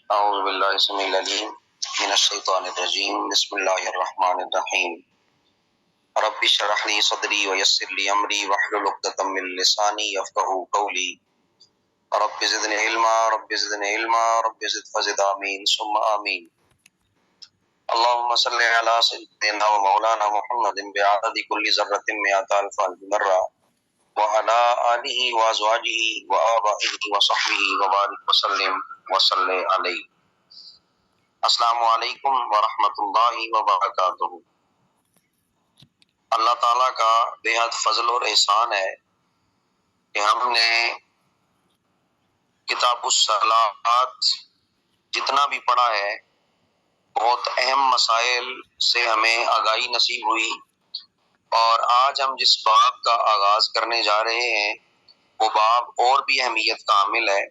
اعوذ باللہ السمیع العلیم من الشیطان الرجیم بسم اللہ الرحمن الرحیم رب اشرح لی صدری ویسر لی امری واحلل عقدۃ من لسانی یفقهوا قولی رب زدنی علما رب زدنی علما رب زد فزد آمین ثم آمین اللهم صل علی سیدنا و مولانا محمد بعدد کل ذرۃ مئات الف مرہ وعلى آلہ وازواجہ وآبائہ وصحبہ وبارک وسلم وصلی علیہ۔ السلام علیکم ورحمۃ اللہ وبرکاتہ۔ اللہ تعالیٰ کا بے حد فضل اور احسان ہے کہ ہم نے کتاب الصلاۃ جتنا بھی پڑھا ہے بہت اہم مسائل سے ہمیں آگاہی نصیب ہوئی، اور آج ہم جس باب کا آغاز کرنے جا رہے ہیں وہ باب اور بھی اہمیت کا حامل ہے۔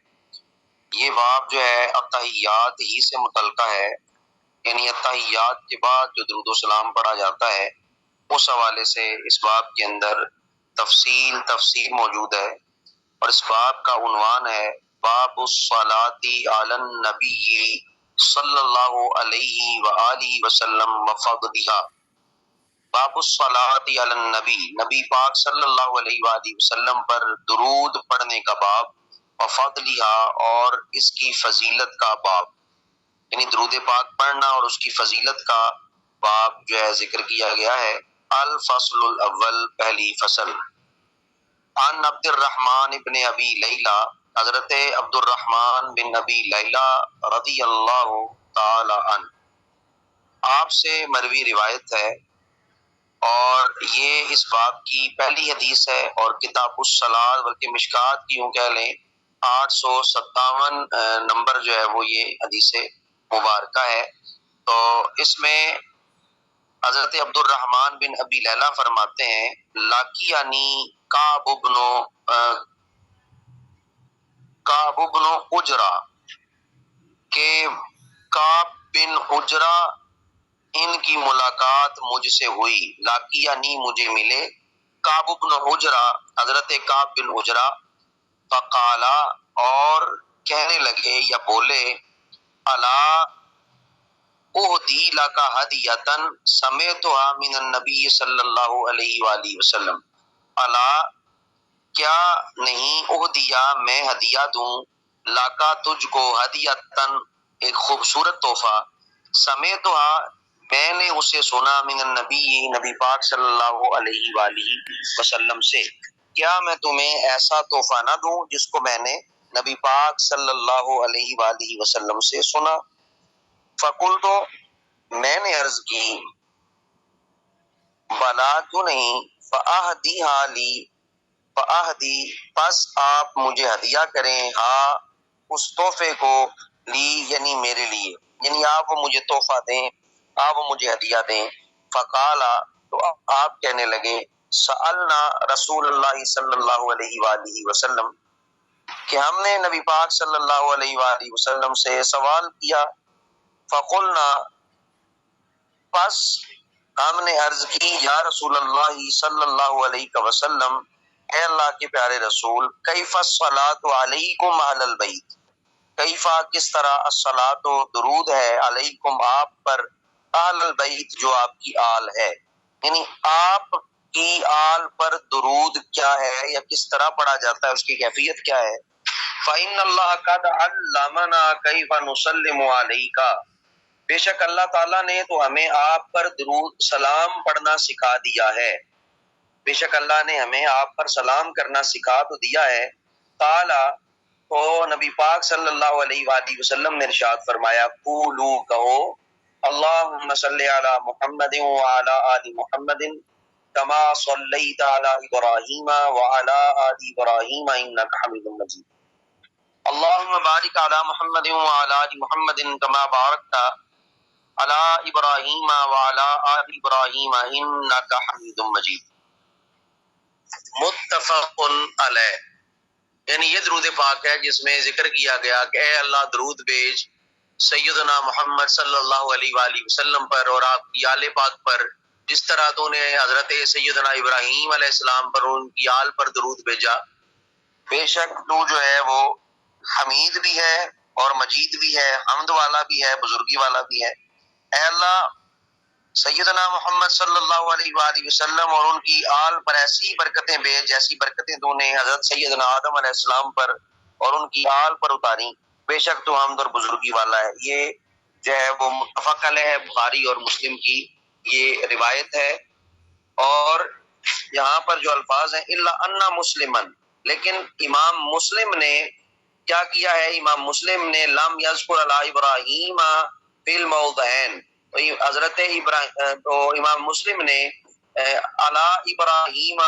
یہ باب جو ہے اتحیات ہی سے متعلقہ ہے، یعنی اتحیات کے بعد جو درود و سلام پڑھا جاتا ہے اس حوالے سے اس باب کے اندر تفصیل موجود ہے، اور اس باب کا عنوان ہے باب الصلاۃ علی النبی صلی اللہ علیہ وآلہ وسلم وفضلھا۔ باب الصلاۃ علی النبی، نبی پاک صلی اللہ علیہ وآلہ وسلم پر درود پڑھنے کا باب، وفضلھا اور اس کی فضیلت کا باب، یعنی درود پاک پڑھنا اور اس کی فضیلت کا باب جو ہے ذکر کیا گیا ہے۔ الفصل الاول، پہلی فصل۔ عن عبد الرحمن بن ابی لیلہ، حضرت عبد الرحمن بن ابی لیلہ رضی اللہ تعالی عنہ، آپ سے مروی روایت ہے، اور یہ اس باب کی پہلی حدیث ہے، اور کتاب الصلاۃ بلکہ مشکات کی یوں کہہ لیں 857 نمبر جو ہے وہ یہ حدیث مبارکہ ہے۔ تو اس میں حضرت عبد الرحمن بن ابی لیلہ فرماتے ہیں لاقیانی کعب بن اجرا، کہ کعب بن اجرا ان کی ملاقات مجھ سے ہوئی، لاقیانی مجھے ملے، کعب بن اجرا حضرت کعب بن اجرا، فقالا اور کہنے لگے یا بولے، الا اہدی لک ہدیۃ سمعتھا من النبی صلی اللہ علیہ وآلہ وسلم، الا کیا نہیں، اہدیہ میں ہدیہ دوں، لاکا تجھ کو، ہدیۃ ایک خوبصورت تحفہ، سمعتھا میں نے اسے سنا، من النبی نبی پاک صلی اللہ علیہ وآلہ وسلم سے، کیا میں تمہیں ایسا تحفہ نہ دوں جس کو میں نے نبی پاک صلی اللہ علیہ وآلہ وسلم سے سنا۔ فقلت، میں نے عرض کی، بلا کیوں نہیں، فاہدیھا لی، فاہدی پس آپ مجھے ہدیہ کریں، ہاں اس تحفے کو، لی یعنی میرے لیے، یعنی آپ وہ مجھے تحفہ دیں، آپ وہ مجھے ہدیہ دیں۔ فقالا تو آپ کہنے لگے، سألنا رسول اللہ صلی اللہ علیہ وآلہ وسلم، کہ ہم نے نبی پاک صلی اللہ علیہ وآلہ وسلم سے سوال کیا، فقلنا پس ہم نے عرض کی، یا رسول اللہ صلی اللہ علیہ وسلم، اے اللہ کے پیارے رسول، کیف الصلاۃ علیکم اہل البیت، کیفا کس طرح، الصلاۃ درود ہے، علیکم آپ پر، اہل البیت جو آپ کی آل ہے، یعنی آپ کی آل پر درود کیا ہے یا کس طرح پڑھا جاتا ہے، اس کی کیفیت کیا ہے۔ فإن اللہ قد علمنا کیف نسلم علیک، بے شک اللہ تعالیٰ نے تو ہمیں آپ پر درود سلام پڑھنا سکھا دیا ہے، بے شک اللہ نے ہمیں آپ پر سلام کرنا سکھا تو دیا ہے۔ قالا تو نبی پاک صلی اللہ علیہ وآلہ وسلم نے ارشاد فرمایا، قولو کہو، اللہم صلی علی محمد وعلی آل محمد کما صلیت علی ابراہیم وعلی آل ابراہیم انک حمید مجید، اللہم بارک علی محمد وعلی آل محمد کما بارکت علی ابراہیم وعلی آل ابراہیم انک حمید مجید۔ متفق علیہ، یعنی یہ درود پاک ہے جس میں ذکر کیا گیا کہ اے اللہ درود بھیج سیدنا محمد صلی اللہ علیہ وآلہ وسلم پر اور آپ کی آل پاک پر، جس طرح تو نے حضرت سیدنا ابراہیم علیہ السلام پر ان کی آل پر درود بھیجا، بے شک تو جو ہے وہ حمید بھی ہے اور مجید بھی ہے، حمد والا بھی ہے، بزرگی والا بھی ہے۔ اے اللہ سیدنا محمد صلی اللہ علیہ وآلہ وسلم اور ان کی آل پر ایسی برکتیں بھیج جیسی برکتیں تو نے حضرت سیدنا آدم علیہ السلام پر اور ان کی آل پر اتاری، بے شک تو حمد اور بزرگی والا ہے۔ یہ جو ہے وہ متفق علیہ ہے، بخاری اور مسلم کی یہ روایت ہے۔ اور یہاں پر جو الفاظ ہیں الا ان مسلمن، لیکن امام مسلم نے کیا کیا ہے؟ امام مسلم نے لم یذکر علی ابراہیم فی الموضعین، حضرت ابراہیم تو امام مسلم نے علی ابراہیم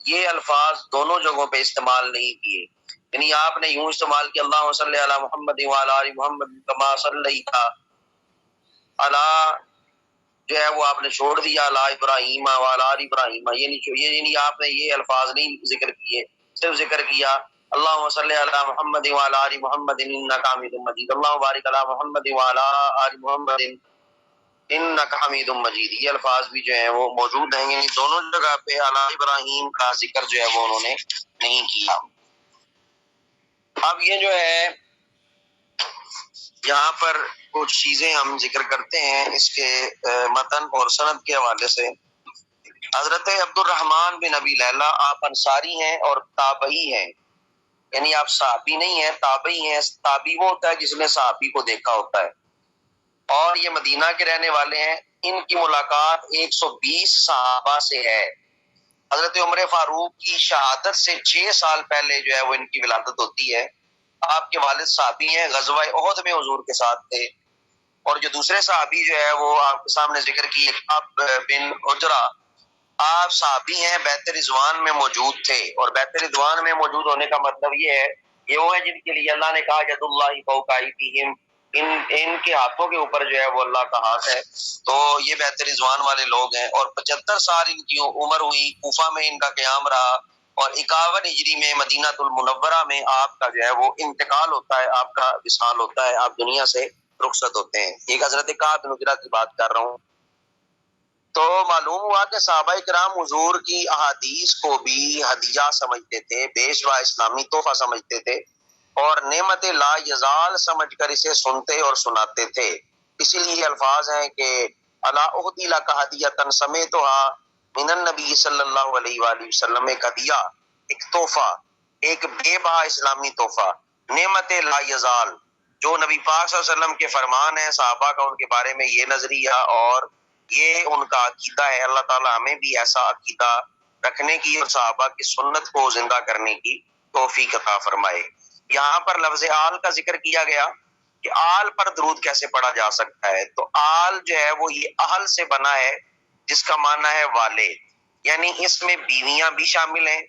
یہ الفاظ دونوں جگہوں پہ استعمال نہیں کیے، یعنی آپ نے یوں استعمال کیا اللہم صلی علی محمد وعلی آل محمد کما صلیت علی، جو ہے وہ آپ نے چھوڑ دیا لا ابراہیم وعلی آل ابراہیم، یعنی آپ نے یہ الفاظ نہیں ذکر کیے، صرف ذکر کیا اللہم صلی علی محمد وعلی آل محمد انک حمید مجید، اللہم بارک علی محمد وعلی آل محمد انک حمید مجید، یہ الفاظ بھی جو ہیں وہ موجود ہیں، یعنی دونوں جگہ پہ علی ابراہیم کا ذکر جو ہے وہ انہوں نے نہیں کیا۔ اب یہ جو ہے یہاں پر کچھ چیزیں ہم ذکر کرتے ہیں اس کے متن اور سند کے حوالے سے۔ حضرت عبد الرحمن بن ابی لیلہ آپ انصاری ہیں اور تابعی ہیں، یعنی آپ صحابی نہیں ہیں، تابعی ہیں۔ تابعی وہ ہوتا ہے جس نے صحابی کو دیکھا ہوتا ہے، اور یہ مدینہ کے رہنے والے ہیں۔ ان کی ملاقات 120 صحابہ سے ہے۔ حضرت عمر فاروق کی شہادت سے 6 سال پہلے جو ہے وہ ان کی ولادت ہوتی ہے۔ آپ کے والد صحابی ہیں، غزوہ احد میں حضور کے ساتھ تھے، اور جو دوسرے صحابی جو ہے وہ آپ کے سامنے ذکر کیے کعب بن عجرہ، آپ صحابی ہیں، بیت رضوان میں موجود تھے، اور بیت رضوان میں موجود ہونے کا مطلب یہ ہے یہ وہ ہے جن کے لیے اللہ نے کہا ید اللہ فوق ایدیہم، ان کے ہاتھوں کے اوپر جو ہے وہ اللہ کا ہاتھ ہے، تو یہ بیت رضوان والے لوگ ہیں۔ اور 75 سال ان کی عمر ہوئی، کوفہ میں ان کا قیام رہا، اور 51 ہجری میں مدینہ المنورہ میں آپ کا جو ہے وہ انتقال ہوتا ہے، آپ کا وصال ہوتا ہے، آپ دنیا سے رخصت ہوتے ہیں۔ ایک حضرت کعب بن عجرہ کی بات کر رہا ہوں۔ تو معلوم ہوا کہ صحابہ کرام حضور کی احادیث کو بھی ہدیہ سمجھتے تھے، بیشوا اسلامی تحفہ سمجھتے تھے، اور نعمت لا یزال سمجھ کر اسے سنتے اور سناتے تھے۔ اسی لیے الفاظ ہیں کہ الا اہدی لک ہدیۃ سمیتھا من النبی صلی اللہ علیہ وآلہ وسلم، ایک ہدیہ، ایک تحفہ، ایک بے بہا اسلامی تحفہ، نعمت لا یزال، جو نبی پاک صلی اللہ علیہ وسلم کے فرمان ہیں، صحابہ کا ان کے بارے میں یہ نظریہ اور یہ ان کا عقیدہ ہے۔ اللہ تعالیٰ ہمیں بھی ایسا عقیدہ رکھنے کی اور صحابہ کی سنت کو زندہ کرنے کی توفیق عطا فرمائے۔ یہاں پر لفظ آل کا ذکر کیا گیا کہ آل پر درود کیسے پڑھا جا سکتا ہے، تو آل جو ہے وہ یہ اہل سے بنا ہے، جس کا معنی ہے والے، یعنی اس میں بیویاں بھی شامل ہیں،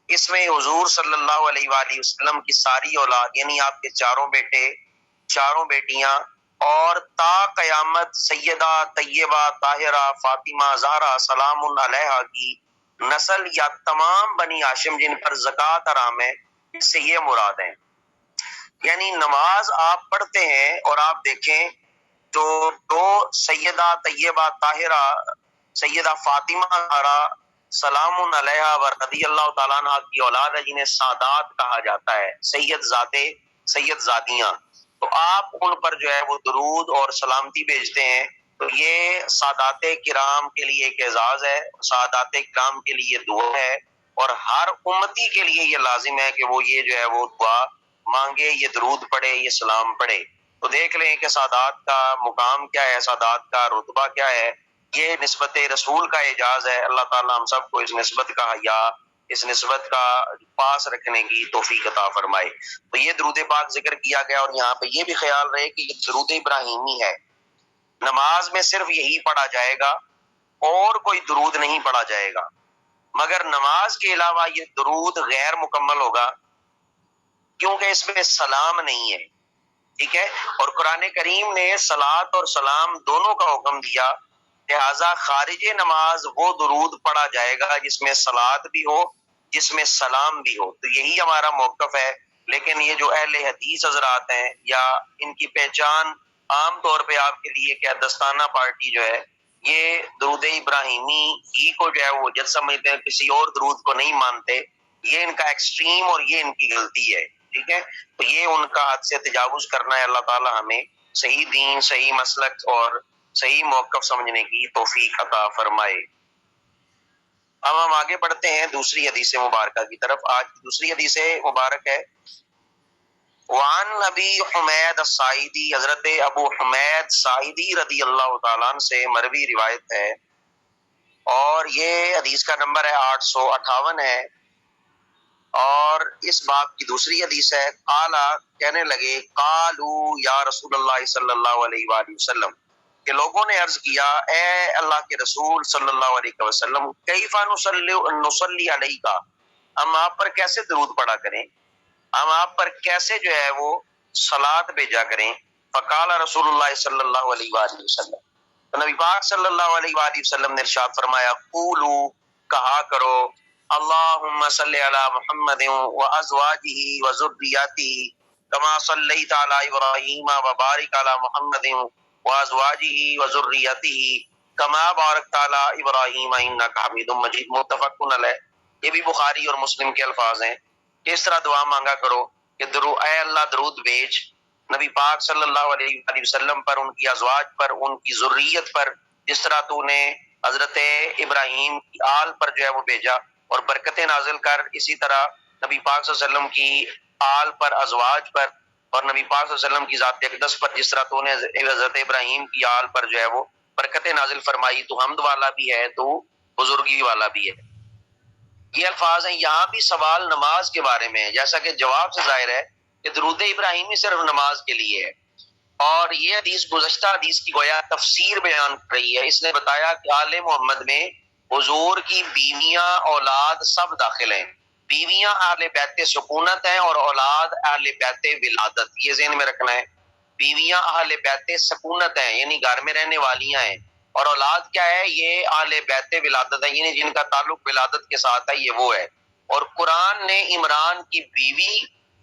اس میں حضور صلی اللہ علیہ وآلہ وسلم کی ساری اولاد، یعنی آپ کے چاروں بیٹے، چاروں بیٹیاں، اور تا قیامت سیدہ طیبہ طاہرہ فاطمہ زہرا سلام علیہا کی نسل یا تمام بنی ہاشم جن پر زکوٰۃ حرام ہے، اس سے یہ مراد ہیں۔ یعنی نماز آپ پڑھتے ہیں اور آپ دیکھیں تو دو سیدہ طیبہ طاہرہ سیدہ فاطمہ زہرا سلام علیہا و رضی اللہ تعالیٰ عنہ کی اولاد ہے، جنہیں سادات کہا جاتا ہے، سید زادیاں، تو آپ ان پر جو ہے وہ درود اور سلامتی بھیجتے ہیں، تو یہ سادات کرام کے لیے ایک اعزاز ہے، سادات کرام کے لیے دعا ہے، اور ہر امتی کے لیے یہ لازم ہے کہ وہ یہ جو ہے وہ دعا مانگے، یہ درود پڑھے، یہ سلام پڑھے۔ تو دیکھ لیں کہ سادات کا مقام کیا ہے، سادات کا رتبہ کیا ہے، یہ نسبت رسول کا اعجاز ہے۔ اللہ تعالیٰ ہم سب کو اس نسبت کا حیا، اس نسبت کا پاس رکھنے کی توفیق عطا فرمائے۔ تو یہ درود پاک ذکر کیا گیا، اور یہاں پہ یہ بھی خیال رہے کہ یہ درود ابراہیمی ہے، نماز میں صرف یہی پڑھا جائے گا اور کوئی درود نہیں پڑھا جائے گا، مگر نماز کے علاوہ یہ درود غیر مکمل ہوگا کیونکہ اس میں سلام نہیں ہے، ٹھیک ہے، اور قرآن کریم نے صلاۃ اور سلام دونوں کا حکم دیا، لہذا خارج نماز وہ درود پڑھا جائے گا جس میں صلاۃ بھی ہو، جس میں سلام بھی ہو۔ تو یہی ہمارا موقف ہے، لیکن یہ جو اہل حدیث حضرات ہیں یا ان کی پہچان عام طور پہ آپ کے لیے کہ دستانہ پارٹی جو ہے یہ درود ابراہیمی ہی کو جو ہے وہ جد سمجھتے ہیں، کسی اور درود کو نہیں مانتے، یہ ان کا ایکسٹریم اور یہ ان کی غلطی ہے۔ ٹھیک ہے، تو یہ ان کا حد سے تجاوز کرنا ہے۔ اللہ تعالی ہمیں صحیح دین، صحیح مسلک اور صحیح موقف سمجھنے کی توفیق عطا فرمائے۔ اب ہم آگے بڑھتے ہیں دوسری حدیث مبارکہ کی طرف۔ آج کی دوسری حدیث مبارک ہے وعن ابی حمید الساعدی، حضرت ابو حمید ساعدی رضی اللہ تعالیٰ عنہ سے مروی روایت ہے، اور یہ حدیث کا نمبر ہے 858 ہے، اور اس باب کی دوسری حدیث ہے۔ قالا، کہنے لگے، قالو یا رسول اللہ صلی اللہ علیہ وآلہ وسلم، کہ لوگوں نے عرض کیا اے اللہ کے رسول صلی اللہ علیہ وسلم، کیف نصلی علیک، ہم آپ پر کیسے درود پڑھا کریں، ہم آپ پر کیسے جو ہے وہ صلاۃ بھیجا کریں۔ فقال رسول اللہ صلی اللہ علیہ وآلہ وسلم، تو نبی پاک صلی اللہ علیہ وآلہ وسلم نے ارشاد فرمایا، قولو، کہا کرو، اللہم صلی علی محمد وازواجہ وذریاتہ کما صلیت علی ابراہیم وبارک علی محمد وازواجہ وذریاتہ کما بارکت علی ابراہیم انک حمید مجید، متفق علیہ۔ یہ بھی بخاری اور مسلم کے الفاظ ہیں کہ اس طرح دعا مانگا کرو کہ اے اللہ درود بھیج نبی پاک صلی اللہ علیہ وآلہ وسلم پر، ان کی ازواج پر، ان کی ذریت پر، جس طرح تو نے حضرت ابراہیم کی آل پر جو ہے وہ بھیجا، اور برکتیں نازل کر اسی طرح نبی پاک صلی اللہ علیہ وسلم کی آل پر، ازواج پر، اور نبی پاک صلی اللہ علیہ وسلم کی ذات اقدس پر، جس طرح تو نے حضرت ابراہیم کی آل پر جو ہے وہ برکتیں نازل فرمائی۔ تو حمد والا بھی ہے، تو بزرگی والا بھی ہے۔ یہ الفاظ ہیں۔ یہاں بھی سوال نماز کے بارے میں ہے، جیسا کہ جواب سے ظاہر ہے کہ درود ابراہیمی صرف نماز کے لیے ہے، اور یہ حدیث گزشتہ حدیث کی گویا تفسیر بیان کر رہی ہے۔ اس نے بتایا کہ آل محمد میں حضور کی بیویاں، اولاد سب داخل ہیں۔ بیویاں اہل بیت سکونت ہیں، اور اولاد اہل بیت ولادت، یہ ذہن میں رکھنا ہے۔ بیویاں اہل بیت سکونت ہیں، یعنی گھر میں رہنے والیاں ہیں، اور اولاد کیا ہے؟ یہ اہل بیت ولادت ہے، یعنی جن کا تعلق ولادت کے ساتھ ہے، یہ وہ ہے۔ اور قرآن نے عمران کی بیوی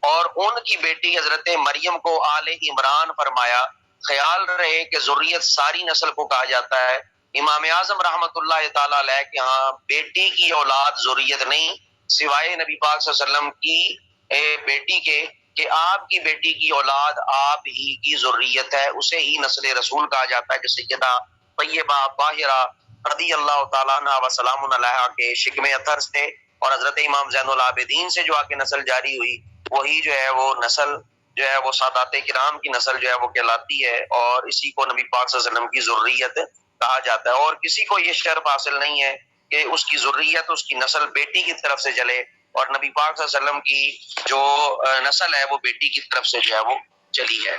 اور ان کی بیٹی حضرت مریم کو آل عمران فرمایا۔ خیال رہے کہ ذریت ساری نسل کو کہا جاتا ہے۔ امام اعظم رحمت اللہ تعالی علیہ کے ہاں بیٹی کی اولاد ذریت نہیں، سوائے نبی پاک صلی اللہ علیہ وسلم کی بیٹی کے، کہ آپ کی بیٹی کی اولاد آپ ہی کی ذریت ہے، اسے ہی نسل رسول کہا جاتا ہے، کہ سیدہ طیبہ طاہرہ رضی اللہ تعالیٰ عنہ و سلام علیہا کے شکم اطہر سے، اور حضرت امام زین العابدین سے جو آگے نسل جاری ہوئی، وہی جو ہے وہ نسل جو ہے وہ سادات کرام کی نسل جو ہے وہ کہلاتی ہے، اور اسی کو نبی پاک صلی اللہ علیہ وسلم کی ذریت کہا جاتا ہے۔ اور کسی کو یہ شرف حاصل نہیں ہے کہ اس کی ذریت، اس کی نسل بیٹی کی طرف سے چلے، اور نبی پاک صلی اللہ علیہ وسلم کی جو نسل ہے وہ بیٹی کی طرف سے جو ہے وہ چلی ہے۔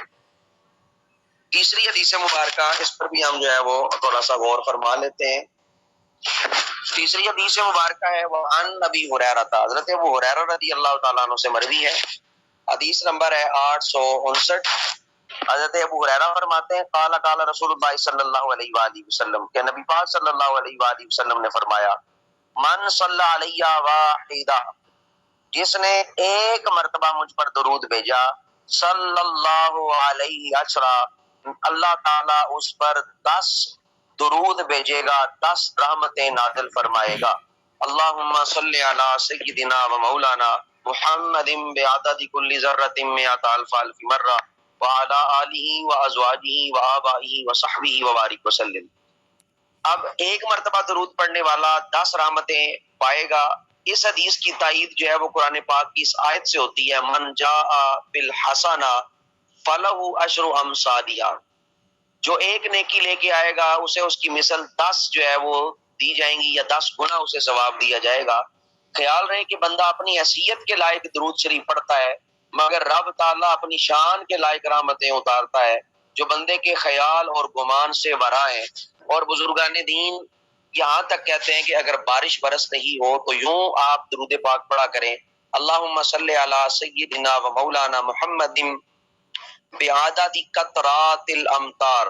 تیسری حدیث مبارکہ، اس پر بھی ہم جو ہے وہ تھوڑا سا غور فرما لیتے ہیں۔ تیسری حدیث مبارکہ ہے وعن ابی ہریرہ، حضرت ابو ہریرہ رضی اللہ تعالیٰ عنہ سے مروی ہے، حدیث نمبر ہے 859۔ حضرت ابو ہریرہ فرماتے ہیں قال قال رسول اللہ صلی اللہ علیہ وآلہ وسلم، کہ نبی پاک صلی اللہ علیہ وآلہ وسلم نے فرمایا، من صلی علیہ واحدہ، جس نے ایک مرتبہ مجھ پر درود بھیجا، صلی اللہ علیہ عشرہ، اللہ تعالیٰ اس پر 10 درود بھیجے گا، 10 رحمتیں نازل فرمائے گا۔ اللہم صلی علی سیدنا و مولانا محمد بعدد کل ذرۃ مئۃ الف الف مرہ وعلی آلہ وازواجہ وآبائہ وصحبہ وبارک وسلم۔ اب ایک مرتبہ درود پڑھنے والا 10 رحمتیں پائے گا۔ اس حدیث کی تائید جو ہے وہ قرآن پاک کی اس آیت سے ہوتی ہے، من جاء بالحسنہ فلہ عشر امثالہا، جو ایک نیکی لے کے آئے گا اسے اس کی مثل 10 جو ہے وہ دی جائیں گی، یا 10 گنا اسے ثواب دیا جائے گا۔ خیال رہے کہ بندہ اپنی حیثیت کے لائق درود شریف پڑھتا ہے، مگر رب تعالیٰ اپنی شان کے لائق رحمتیں اتارتا ہے جو بندے کے خیال اور گمان سے ورا ہے۔ اور بزرگان دین یہاں تک کہتے ہیں کہ اگر بارش برس رہی ہو تو یوں آپ درود پاک پڑھا کریں، اللہم صلی علی سیدنا و مولانا محمد بعدد قطرات الامطار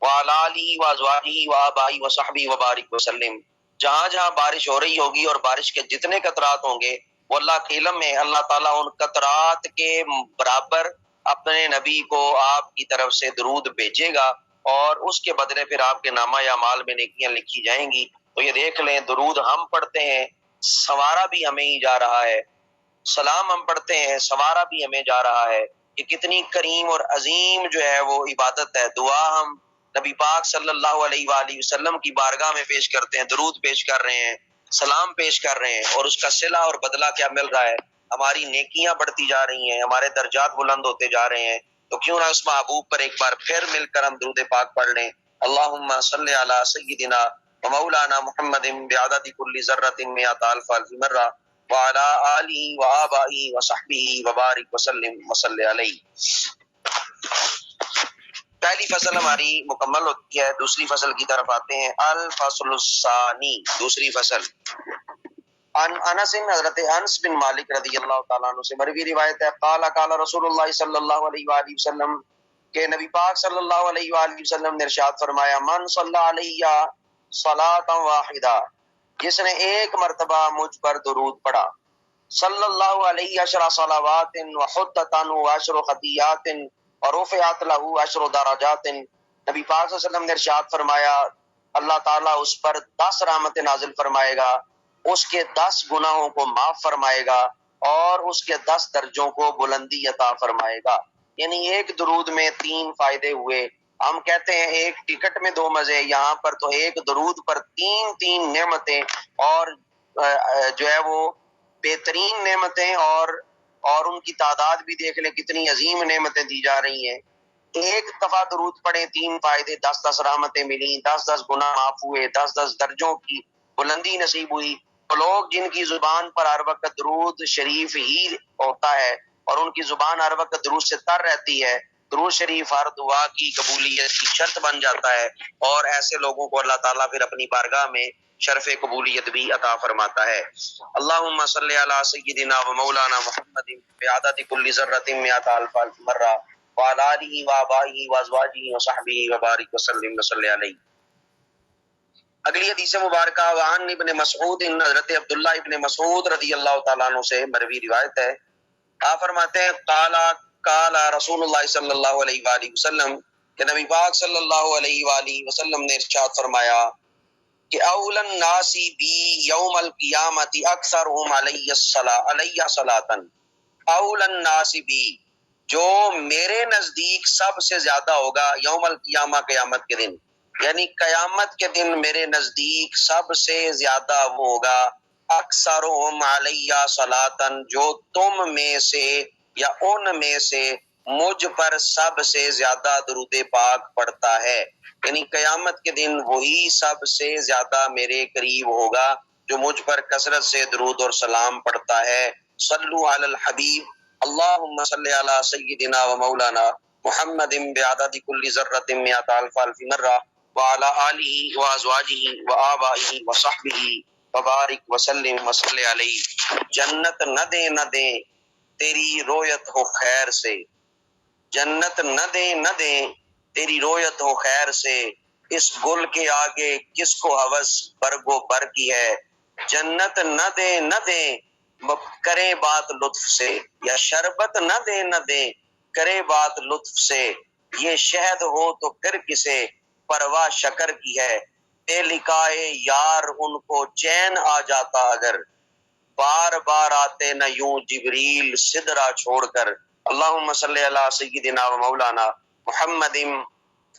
وعلی آلہ وازواجہ وآبائہ وصحبہ وبارک وسلم۔ جہاں جہاں بارش ہو رہی ہوگی اور بارش کے جتنے قطرات ہوں گے، وہ اللہ کے علم میں اللہ تعالیٰ ان قطرات کے برابر اپنے نبی کو آپ کی طرف سے درود بھیجے گا، اور اس کے بدلے پھر آپ کے نامہ یا مال میں نیکیاں لکھی جائیں گی۔ تو یہ دیکھ لیں، درود ہم پڑھتے ہیں، سنوارا بھی ہمیں ہی جا رہا ہے، سلام ہم پڑھتے ہیں، سوارا بھی ہمیں جا رہا ہے، کہ کتنی کریم اور عظیم جو ہے وہ عبادت ہے۔ دعا ہم نبی پاک صلی اللہ علیہ وآلہ وسلم کی بارگاہ میں پیش کرتے ہیں، درود پیش کر رہے ہیں، سلام پیش کر رہے ہیں، اور اس کا صلہ اور بدلہ کیا مل رہا ہے؟ ہماری نیکیاں بڑھتی جا رہی ہیں، ہمارے درجات بلند ہوتے جا رہے ہیں۔ تو کیوں نہ اس محبوب پر ایک بار پھر مل کر ہم درود پاک پڑھ لیں۔ اللہم صلی علی سیدنا و مولانا محمد بعدد کل ذرۃ مئۃ الف الف مرہ وعلی آلہ و آبائہ و صحبہ وبارک وسلم وصلی علیہ۔ پہلی فصل ہماری مکمل ہوتی ہے، دوسری فصل کی طرف آتے ہیں۔ الفصل الثانی، دوسری فصل۔ عن انس، حضرت انس بن مالک رضی اللہ تعالیٰ عنہ سے مروی روایت ہے، قال قال رسول اللہ صلی اللہ علیہ وآلہ وسلم، کہ نبی پاک صلی اللہ علیہ وآلہ وسلم نے ارشاد فرمایا، من صلی علیہ صلاۃ واحدہ، جس نے ایک مرتبہ مجھ پر درود پڑھا، صلی اللہ علیہ عشر صلوات وحطت عنہ عشر خطیات ورفعت له عشر درجات۔ نبی پاک صلی اللہ علیہ وسلم نے ارشاد فرمایا، اللہ تعالیٰ اس پر 10 رحمت نازل فرمائے گا، اس کے 10 گناہوں کو معاف فرمائے گا، اور اس کے 10 درجوں کو بلندی عطا فرمائے گا۔ یعنی ایک درود میں 3 فائدے ہوئے۔ ہم کہتے ہیں ایک ٹکٹ میں 2 مزے، یہاں پر تو ایک درود پر 3 نعمتیں، اور جو ہے وہ بہترین نعمتیں، اور ان کی تعداد بھی دیکھ لیں کتنی عظیم نعمتیں دی جا رہی ہیں۔ ایک دفعہ درود پڑھیں، 3 فائدے، 10 رحمتیں ملیں، 10 گناہ معاف ہوئے، 10 درجوں کی بلندی نصیب ہوئی۔ تو لوگ جن کی زبان پر ہر وقت درود شریف ہی ہوتا ہے، اور ان کی زبان ہر وقت درود سے تر رہتی ہے، درود شریف ہر دعا کی قبولیت کی شرط بن جاتا ہے، اور ایسے لوگوں کو اللہ تعالیٰ پھر اپنی بارگاہ میں شرف قبولیت بھی عطا فرماتا ہے۔ اللہم صلی علی سیدنا و مولانا محمد بعدد کل ذرۃ مئۃ الف الف مرہ وعلی آلہ و آبائہ و ازواجہ و صحبہ وبارک وسلم وصلی علیہ۔ اگلی حدیث مبارکہ وعن ابن مسعود، حضرت عبداللہ ابن مسعود رضی اللہ تعالیٰ عنہ سے مروی روایت ہے، آپ فرماتے ہیں، قال رسول اللہ صلی اللہ علیہ وآلہ وسلم، کہ نبی پاک صلی اللہ علیہ وآلہ وسلم نے ارشاد فرمایا کہ اول الناس بی یوم القیامت اکثرهم علیہ صلاۃ، اول الناس بی، جو میرے نزدیک سب سے زیادہ ہوگا، یوم القیامہ، قیامت کے دن، یعنی قیامت کے دن میرے نزدیک سب سے زیادہ وہ ہوگا، اکثرهم علیہ صلاۃ، جو تم میں سے یا ان میں سے مجھ پر سب سے زیادہ درود پاک پڑھتا ہے۔ یعنی قیامت کے دن وہی سب سے زیادہ میرے قریب ہوگا جو مجھ پر کثرت سے درود اور سلام پڑھتا ہے۔ صلو علی الحبیب، اللہم صلی علی سیدنا و مولانا محمد بعدد کل ذرۃ مئۃ الف الف مرہ وعلی آلہ و ازواجہ و آبائہ و صحبہ وبارک وسلم وصلی علیہ۔ جنت نہ دے نہ دے تیری رویت ہو خیر سے، جنت نہ دے نہ دے تیری رویت ہو خیر سے، اس گل کے آگے کس کو ہوس برگ و بر کی ہے، جنت نہ دے نہ دے کرے بات لطف سے، یا شربت نہ دے نہ دے کرے بات لطف سے، یہ شہد ہو تو پھر کسے پرواہ شکر کی ہے، بے لقائے یار ان کو چین آ جاتا اگر، بار بار آتے نہ یوں جبریل سدرا چھوڑ کر۔ اللہم صلی علی سیدنا و مولانا محمد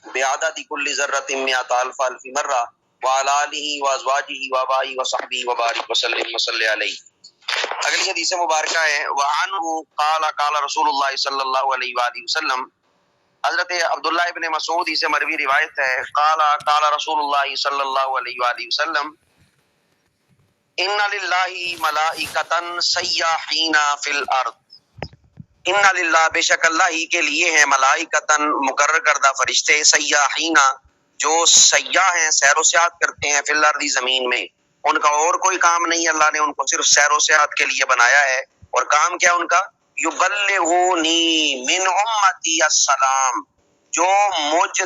بعدد کل ذرۃ مئۃ الف الف مرہ وعلی آلہ و ازواجہ و آبائہ و صحبہ وبارک وسلم وصلی علیہ۔ اگلی حدیث مبارکہ ہے، وعنہ قال قال رسول اللہ صلی اللہ علیہ وآلہ وسلم، حضرت عبداللہ ابن مسعود ہی سے مروی روایت ہے، قال قال رسول اللہ صلی اللہ علیہ وآلہ وسلم، ان للہ ملائکۃ سیاحین فی الارض، ان للہ، بے شک اللہ ہی کے لیے ہیں، ملائکۃ مقرر کردہ فرشتے، سیاحین، جو سیاح ہیں، سیر و سیاحت کرتے ہیں، فی الارض، زمین میں، ان کا اور کوئی کام نہیں ہے، اللہ نے ان کو صرف سیر و سیاحت کے لیے بنایا ہے۔ اور کام کیا ان کا؟ یبلغونی من امتی السلام، جو مجھ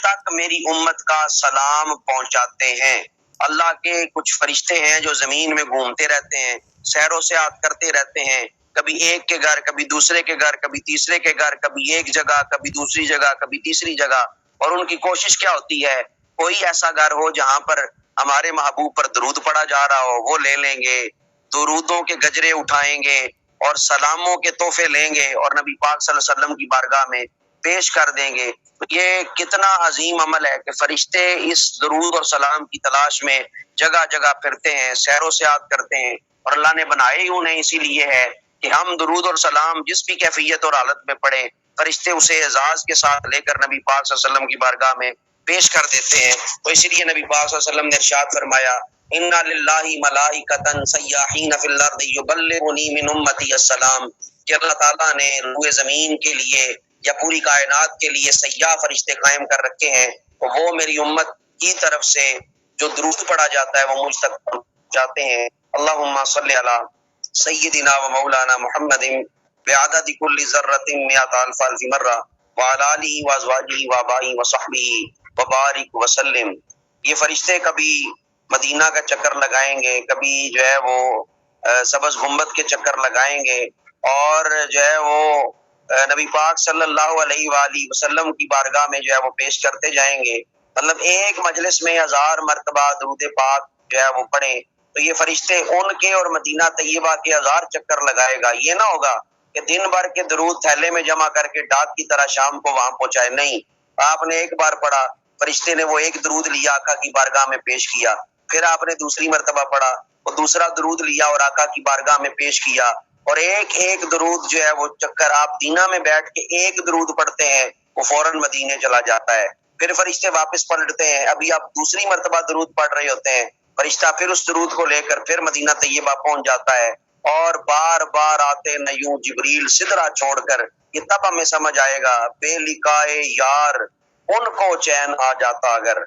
تک میری امت کا سلام پہنچاتے ہیں۔ اللہ کے کچھ فرشتے ہیں جو زمین میں گھومتے رہتے ہیں، سیر و سیاحت کرتے رہتے ہیں، کبھی ایک کے گھر، کبھی دوسرے کے گھر، کبھی تیسرے کے گھر، کبھی ایک جگہ، کبھی دوسری جگہ، کبھی تیسری جگہ، اور ان کی کوشش کیا ہوتی ہے؟ کوئی ایسا گھر ہو جہاں پر ہمارے محبوب پر درود پڑا جا رہا ہو، وہ لے لیں گے، درودوں کے گجرے اٹھائیں گے اور سلاموں کے تحفے لیں گے اور نبی پاک صلی اللہ علیہ وسلم کی بارگاہ میں پیش کر دیں گے۔ یہ کتنا عظیم عمل ہے کہ فرشتے اس درود اور سلام کی تلاش میں جگہ جگہ پھرتے ہیں، سیر و سیاحت کرتے ہیں، اور اللہ نے بنائے ہی انہیں اسی لیے ہے کہ ہم درود اور سلام جس بھی کیفیت اور حالت میں پڑھیں، فرشتے اسے اعزاز کے ساتھ لے کر نبی پاک صلی اللہ علیہ وسلم کی بارگاہ میں پیش کر دیتے ہیں۔ تو اسی لیے نبی پاک صلی اللہ علیہ وسلم نے ارشاد فرمایا، اِنَّ لِلَّهِ مَلَائِکَةً سَيَّاحِينَ فِي الْأَرْضِ يُبَلِّغُونِي مِنْ أُمَّتِي السَّلَامَ، کہ اللہ تعالیٰ نے روئے زمین کے لیے یا پوری کائنات کے لیے سیاح فرشتے قائم کر رکھے ہیں، وہ میری امت کی طرف سے جو درود پڑھا جاتا ہے وہ مجھ تک پہنچاتے ہیں۔ اللہم صلی علی سیدنا و مولانا محمد بعدد کل ذرۃ مئۃ الف الف مرہ وعلی آلہ وازواجہ وآبائہ وصحبہ وبارک وسلم۔ یہ فرشتے کبھی مدینہ کا چکر لگائیں گے، کبھی جو ہے وہ سبز گنبد کے چکر لگائیں گے، اور جو ہے وہ نبی پاک صلی اللہ علیہ وآلہ وسلم کی بارگاہ میں جو ہے وہ پیش کرتے جائیں گے۔ مطلب ایک مجلس میں 1000 مرتبہ درود پاک جو ہے وہ پڑھیں تو یہ فرشتے ان کے اور مدینہ طیبہ کے 1000 چکر لگائے گا۔ یہ نہ ہوگا کہ دن بھر کے درود تھیلے میں جمع کر کے ڈاک کی طرح شام کو وہاں پہنچائے، نہیں، آپ نے ایک بار پڑھا، فرشتے نے وہ ایک درود لیا آقا کی بارگاہ میں پیش کیا، پھر آپ نے دوسری مرتبہ پڑھا، وہ دوسرا درود لیا اور آقا کی بارگاہ میں پیش کیا، اور ایک ایک درود جو ہے وہ چکر آپ دینا میں بیٹھ کے ایک درود پڑھتے ہیں، وہ فوراً مدینے چلا جاتا ہے۔ پھر فرشتے واپس پلٹتے ہیں، ابھی آپ دوسری مرتبہ درود پڑھ رہے ہوتے ہیں، فرشتہ پھر اس درود کو لے کر پھر مدینہ طیبہ پہنچ جاتا ہے، اور بار بار آتے نیوں جبریل سدرہ چھوڑ کر۔ یہ تب ہمیں سمجھ آئے گا، بے لقائے یار ان کو چین آ جاتا اگر،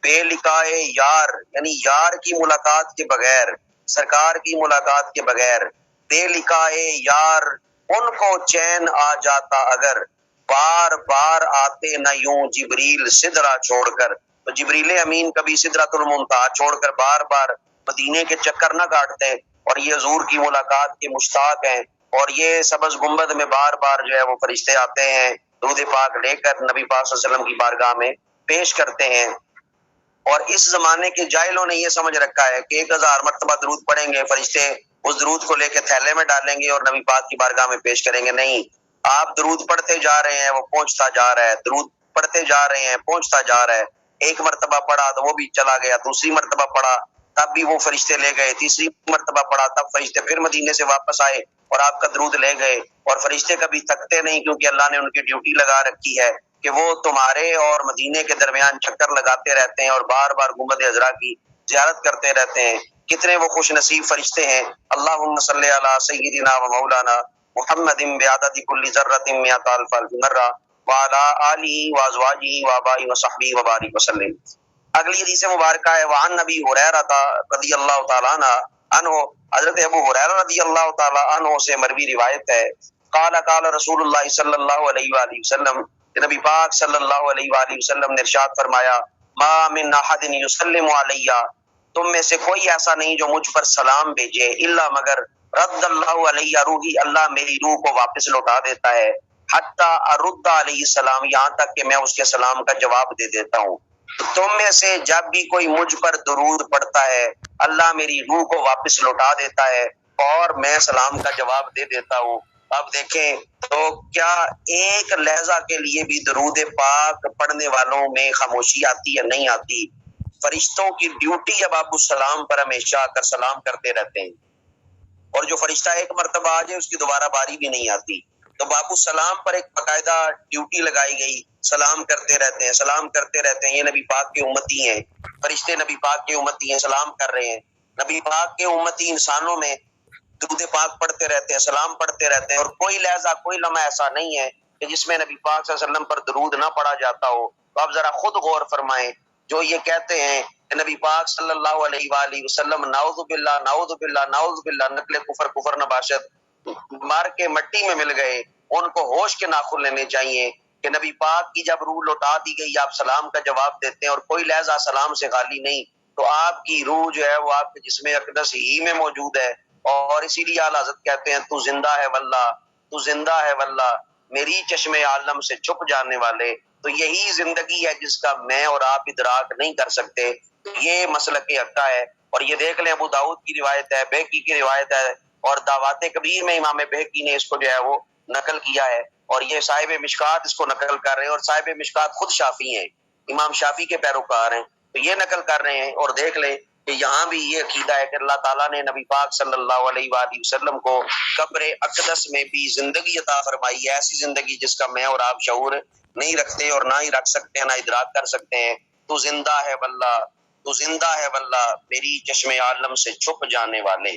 بے لقائے یار یعنی یار کی ملاقات کے بغیر، سرکار کی ملاقات کے بغیر، بے لقائے یار ان کو چین آ جاتا اگر، بار بار آتے نہ یوں جبریل سدرہ چھوڑ کر۔ تو جبریل امین کبھی سدرۃ المنتہا چھوڑ کر بار بار مدینے کے چکر نہ کاٹتے، اور یہ حضور کی ملاقات کے مشتاق ہیں، اور یہ سبز گنبد میں بار بار جو ہے وہ فرشتے آتے ہیں، درود پاک لے کر نبی پاک صلی اللہ علیہ وسلم کی بارگاہ میں پیش کرتے ہیں۔ اور اس زمانے کے جاہلوں نے یہ سمجھ رکھا ہے کہ 1000 مرتبہ درود پڑھیں گے، فرشتے اس درود کو لے کے تھیلے میں ڈالیں گے اور نبی پاک کی بارگاہ میں پیش کریں گے۔ نہیں، آپ درود پڑھتے جا رہے ہیں، وہ پہنچتا جا رہا ہے، درود پڑھتے جا رہے ہیں، پہنچتا جا رہا ہے۔ ایک مرتبہ پڑھا تو وہ بھی چلا گیا، دوسری مرتبہ پڑھا تب بھی وہ فرشتے لے گئے، تیسری مرتبہ پڑھا تب فرشتے پھر مدینے سے واپس آئے اور آپ کا درود لے گئے۔ اور فرشتے کبھی تھکتے نہیں، کیونکہ اللہ نے ان کی ڈیوٹی لگا رکھی ہے کہ وہ تمہارے اور مدینے کے درمیان چکر لگاتے رہتے ہیں اور بار بار گنبد عذرا کی زیارت کرتے رہتے ہیں۔ کتنے وہ خوش نصیب فرشتے ہیں۔ اللہم صلی علی سیدنا و مولانا محمد بعدد کل ذرۃ مئۃ الف الف مرہ وعلی آلہ وازواجہ وآبائہ وصحبہ وبارک وسلم۔ اگلی حدیث مبارکہ ہے، وعن نبی ہریرہ رضی اللہ تعالیٰ عنہ، حضرت ابو ہریرہ رضی اللہ تعالیٰ عنہ سے مروی روایت ہے، قال قال رسول اللہ صلی اللہ علیہ وآلہ وسلم، کہ نبی پاک صلی اللہ علیہ وآلہ وسلم نے ارشاد فرمایا، ما من احد یسلم علی، تم میں سے کوئی ایسا نہیں جو مجھ پر سلام بھیجے، الا مگر رد اللہ علیہ روحی، اللہ میری روح کو واپس لوٹا دیتا ہے، حتی ارد علیہ السلام، یہاں تک کہ میں اس کے سلام کا جواب دے دیتا ہوں۔ تم میں سے جب بھی کوئی مجھ پر درود پڑتا ہے، اللہ میری روح کو واپس لوٹا دیتا ہے اور میں سلام کا جواب دے دیتا ہوں۔ اب دیکھیں تو کیا ایک لہجہ کے لیے بھی درود پاک پڑھنے والوں میں خاموشی آتی ہے؟ نہیں آتی۔ فرشتوں کی ڈیوٹی اب آپ السلام پر ہمیشہ آ کر سلام کرتے رہتے ہیں، اور جو فرشتہ ایک مرتبہ آ جائے اس کی دوبارہ باری بھی نہیں آتی۔ تو باب السلام پر ایک باقاعدہ ڈیوٹی لگائی گئی، سلام کرتے رہتے ہیں، سلام کرتے رہتے ہیں۔ یہ نبی پاک کے امتی ہیں، فرشتے نبی پاک کے امتی ہیں، سلام کر رہے ہیں۔ نبی پاک کے امتی انسانوں میں درود پاک پڑھتے رہتے ہیں، سلام پڑھتے رہتے ہیں، اور کوئی لہجہ کوئی لمحہ ایسا نہیں ہے کہ جس میں نبی پاک صلی اللہ علیہ وسلم پر درود نہ پڑھا جاتا ہو۔ تو آپ ذرا خود غور فرمائیں، جو یہ کہتے ہیں کہ نبی پاک صلی اللہ علیہ وآلہ وسلم نعوذ باللہ نعوذ باللہ نعوذ باللہ، نقل کفر کفر نباشد، مار کے مٹی میں مل گئے، ان کو ہوش کے ناخن لینے چاہیے کہ نبی پاک کی جب روح لوٹا دی گئی، آپ سلام کا جواب دیتے ہیں اور کوئی لہجہ سلام سے خالی نہیں، تو آپ کی روح جو ہے وہ آپ کے جسم اقدس ہی میں موجود ہے۔ اور اسی لیے اعلیٰ حضرت کہتے ہیں، تو زندہ ہے واللہ، تو زندہ ہے واللہ، میری چشم عالم سے چھپ جانے والے۔ تو یہی زندگی ہے جس کا میں اور آپ ادراک نہیں کر سکتے۔ یہ مسلک حقہ ہے، اور یہ دیکھ لیں ابو داؤد کی روایت ہے، بہقی کی روایت ہے، اور دعوات کبیر میں امام بہقی نے اس کو جو ہے وہ نقل کیا ہے، اور یہ صاحب مشکات اس کو نقل کر رہے ہیں، اور صاحب مشکات خود شافعی ہیں، امام شافعی کے پیروکار ہیں، تو یہ نقل کر رہے ہیں۔ اور دیکھ لیں کہ یہاں بھی یہ عقیدہ ہے کہ اللہ تعالیٰ نے نبی پاک صلی اللہ علیہ وآلہ وسلم کو قبر اقدس میں بھی زندگی عطا فرمائی ہے، ایسی زندگی جس کا میں اور آپ شعور نہیں رکھتے اور نہ ہی رکھ سکتے ہیں، نہ ادراک کر سکتے ہیں۔ تو زندہ ہے واللہ، تو زندہ ہے واللہ میری چشم عالم سے چھپ جانے والے۔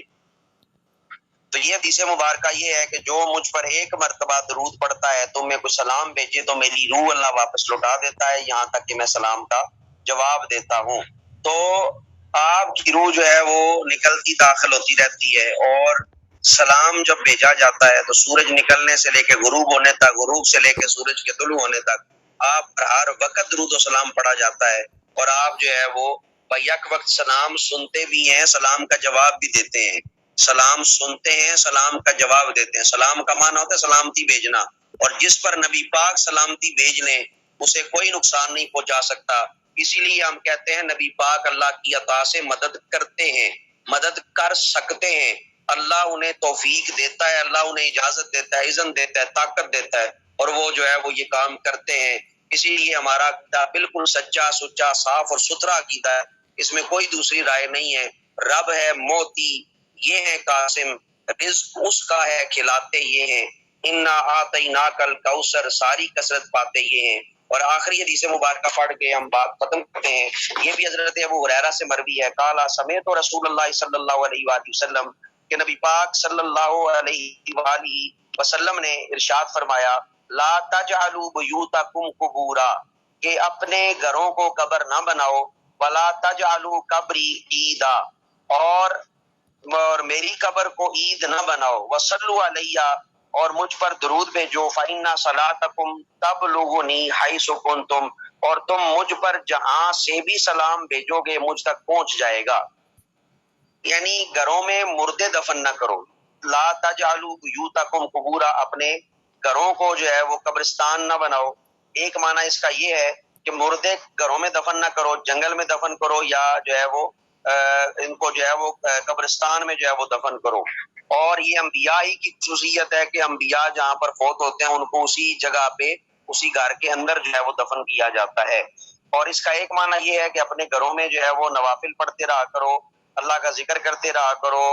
تو یہ حدیث مبارکہ یہ ہے کہ جو مجھ پر ایک مرتبہ درود پڑتا ہے تو میں کوئی سلام بھیجے تو میری روح اللہ واپس لوٹا دیتا ہے، یہاں تک کہ میں سلام کا جواب دیتا ہوں۔ تو آپ کی روح جو ہے وہ نکلتی داخل ہوتی رہتی ہے، اور سلام جب بھیجا جاتا ہے تو سورج نکلنے سے لے کے غروب ہونے تک، غروب سے لے کے سورج کے طلوع ہونے تک آپ پر ہر وقت درود و سلام پڑا جاتا ہے، اور آپ جو ہے وہ بیک وقت سلام سنتے بھی ہیں، سلام کا جواب بھی دیتے ہیں۔ سلام سنتے ہیں، سلام کا جواب دیتے ہیں۔ سلام کا معنی ہوتا ہے سلامتی بھیجنا، اور جس پر نبی پاک سلامتی بھیج لیں اسے کوئی نقصان نہیں پہنچا سکتا۔ اسی لیے ہم کہتے ہیں نبی پاک اللہ کی عطا سے مدد کرتے ہیں، مدد کر سکتے ہیں، اللہ انہیں توفیق دیتا ہے، اللہ انہیں اجازت دیتا ہے، اذن دیتا ہے، طاقت دیتا ہے، اور وہ جو ہے وہ یہ کام کرتے ہیں۔ اسی لیے ہمارا عقیدہ بالکل سچا سچا صاف اور ستھرا عقیدہ ہے، اس میں کوئی دوسری رائے نہیں ہے۔ رب ہے موتی، یہ ہے قاسم، رزق اس کا ہے، کھلاتے یہ ہیں، انا آتیناک الکوثر، ساری کثرت پاتے یہ ہیں۔ اور آخری حدیث مبارکہ پڑھ کے ہم بات ختم کرتے ہیں۔ یہ بھی حضرت ابو ہریرہ سے مروی ہے، قال سمعت رسول اللہ صلی اللہ علیہ وآلہ وسلم، کہ نبی پاک صلی اللہ علیہ وآلہ وسلم نے ارشاد فرمایا، لا تجعلوا بیوتکم قبورا، کہ اپنے گھروں کو قبر نہ بناؤ، ولا تجعلوا قبری عیدا، اور میری قبر کو عید نہ بناؤ، وصلوا علیہ، اور مجھ پر درود بھیجو، فإن صلاتکم تبلغنی حیث کنتم، اور تم مجھ پر جہاں سے بھی سلام بھیجو گے مجھ تک پہنچ جائے گا۔ یعنی گھروں میں مردے دفن نہ کرو، لا تجعلوا بیوتکم قبورا، اپنے گھروں کو جو ہے وہ قبرستان نہ بناؤ۔ ایک معنی اس کا یہ ہے کہ مردے گھروں میں دفن نہ کرو، جنگل میں دفن کرو، یا جو ہے وہ ان کو جو ہے وہ قبرستان میں جو ہے وہ دفن کرو۔ اور یہ انبیاء ہی کی خصوصیت ہے کہ انبیاء جہاں پر فوت ہوتے ہیں ان کو اسی جگہ پہ، اسی گھر کے اندر جو ہے وہ دفن کیا جاتا ہے۔ اور اس کا ایک معنی یہ ہے کہ اپنے گھروں میں جو ہے وہ نوافل پڑھتے رہا کرو، اللہ کا ذکر کرتے رہا کرو،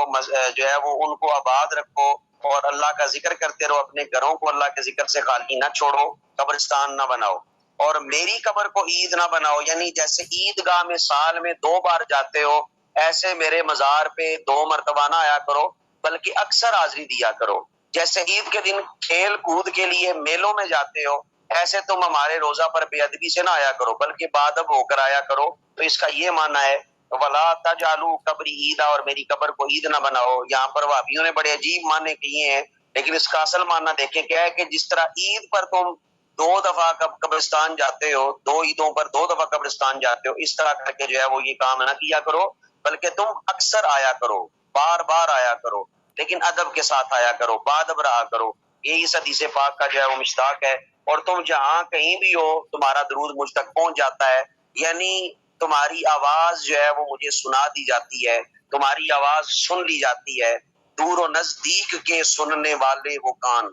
جو ہے وہ ان کو آباد رکھو، اور اللہ کا ذکر کرتے رہو، اپنے گھروں کو اللہ کے ذکر سے خالی نہ چھوڑو، قبرستان نہ بناؤ۔ اور میری قبر کو عید نہ بناؤ، یعنی جیسے عیدگاہ میں سال میں 2 بار جاتے ہو، ایسے میرے مزار پہ 2 مرتبہ نہ آیا کرو، بلکہ اکثر حاضری دیا کرو۔ جیسے عید کے دن کھیل کود کے لیے میلوں میں جاتے ہو، ایسے تم ہمارے روزہ پر بے ادبی سے نہ آیا کرو، بلکہ بادب ہو کر آیا کرو۔ تو اس کا یہ معنی ہے ولا تجعلوا قبری عیدا، اور میری قبر کو عید نہ بناؤ۔ یہاں پر وہابیوں نے بڑے عجیب معنی کیے ہیں، لیکن اس کا اصل معنی دیکھیں کیا ہے کہ جس طرح عید پر تم 2 دفعہ قبرستان جاتے ہو، 2 عیدوں پر 2 دفعہ قبرستان جاتے ہو، اس طرح کر کے جو ہے وہ یہ کام نہ کیا کرو، بلکہ تم اکثر آیا کرو، بار بار آیا کرو، لیکن ادب کے ساتھ آیا کرو، بادب رہا کرو۔ یہ اس حدیث پاک کا جو ہے وہ مشتاق ہے۔ اور تم جہاں کہیں بھی ہو تمہارا درود مجھ تک پہنچ جاتا ہے، یعنی تمہاری آواز جو ہے وہ مجھے سنا دی جاتی ہے، تمہاری آواز سن لی جاتی ہے۔ دور و نزدیک کے سننے والے وہ کان،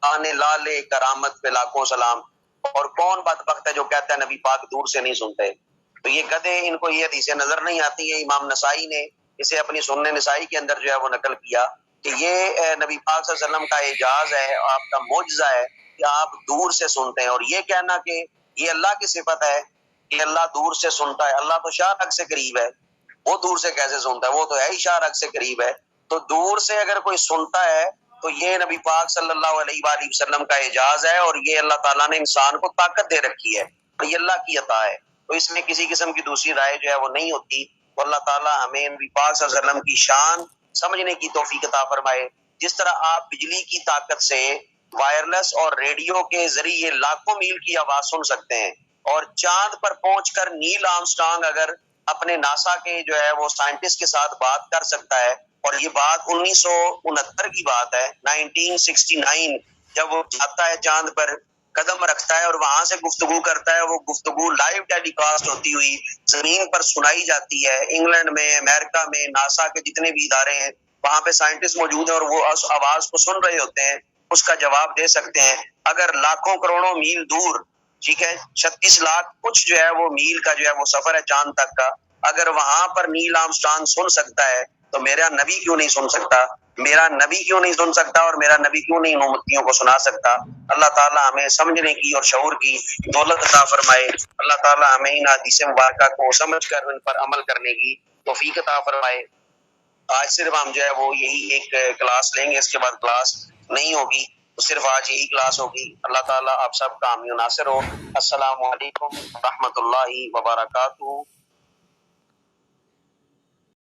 آنے لالے کرامت پہ لاکھوں سلام۔ اور کون بدبخت ہے جو کہتا ہے نبی پاک دور سے نہیں سنتے؟ تو یہ گدھے، ان کو یہ حدیثیں نظر نہیں آتی ہیں۔ امام نسائی نے اسے اپنی سنن نسائی کے اندر جو ہے وہ نقل کیا کہ یہ نبی پاک صلی اللہ علیہ وسلم کا اعجاز ہے، آپ کا معجزہ ہے کہ آپ دور سے سنتے ہیں۔ اور یہ کہنا کہ یہ اللہ کی صفت ہے کہ اللہ دور سے سنتا ہے، اللہ تو شاہ رگ سے قریب ہے، وہ دور سے کیسے سنتا ہے؟ وہ تو ہے ہی شاہ رگ سے قریب ہے۔ تو دور سے اگر کوئی سنتا ہے تو یہ نبی پاک صلی اللہ علیہ وآلہ وسلم کا اعجاز ہے، اور یہ اللہ تعالیٰ نے انسان کو طاقت دے رکھی ہے، اور یہ اللہ کی عطا ہے۔ تو اس میں کسی قسم کی دوسری رائے جو ہے وہ نہیں ہوتی۔ تو اللہ تعالیٰ ہمیں نبی پاک صلی اللہ علیہ وسلم کی شان سمجھنے کی توفیق عطا فرمائے۔ جس طرح آپ بجلی کی طاقت سے وائرلیس اور ریڈیو کے ذریعے لاکھوں میل کی آواز سن سکتے ہیں، اور چاند پر پہنچ کر نیل آرمسٹرانگ اگر اپنے ناسا کے جو ہے وہ سائنٹسٹ کے ساتھ بات کر سکتا ہے، اور یہ بات 1969 کی بات ہے، 1969 جب وہ جاتا ہے چاند پر قدم رکھتا ہے اور وہاں سے گفتگو کرتا ہے، وہ گفتگو لائیو ٹیلی کاسٹ ہوتی ہوئی زمین پر سنائی جاتی ہے۔ انگلینڈ میں، امریکہ میں، ناسا کے جتنے بھی ادارے ہیں وہاں پہ سائنٹسٹ موجود ہیں اور وہ اس آواز کو سن رہے ہوتے ہیں، اس کا جواب دے سکتے ہیں۔ اگر لاکھوں کروڑوں میل دور، ٹھیک ہے، 36 لاکھ کچھ جو ہے وہ میل کا جو ہے وہ سفر ہے چاند تک کا، اگر وہاں پر نیل آرمسٹرانگ سن سکتا ہے تو میرا نبی کیوں نہیں سن سکتا؟ میرا نبی کیوں نہیں سن سکتا اور میرا نبی کیوں نہیں امتیوں کو سنا سکتا؟ اللہ تعالیٰ ہمیں سمجھنے کی اور شعور کی دولت عطا فرمائے۔ اللہ تعالیٰ ہمیں ان حدیث مبارکہ کو سمجھ کر ان پر عمل کرنے کی توفیق عطا فرمائے۔ آج صرف ہم جو ہے وہ یہی ایک کلاس لیں گے، اس کے بعد کلاس نہیں ہوگی، تو صرف آج یہی کلاس ہوگی۔ اللہ تعالیٰ آپ سب کا حامی و ناصر ہو۔ السلام علیکم ورحمۃ اللہ وبرکاتہ۔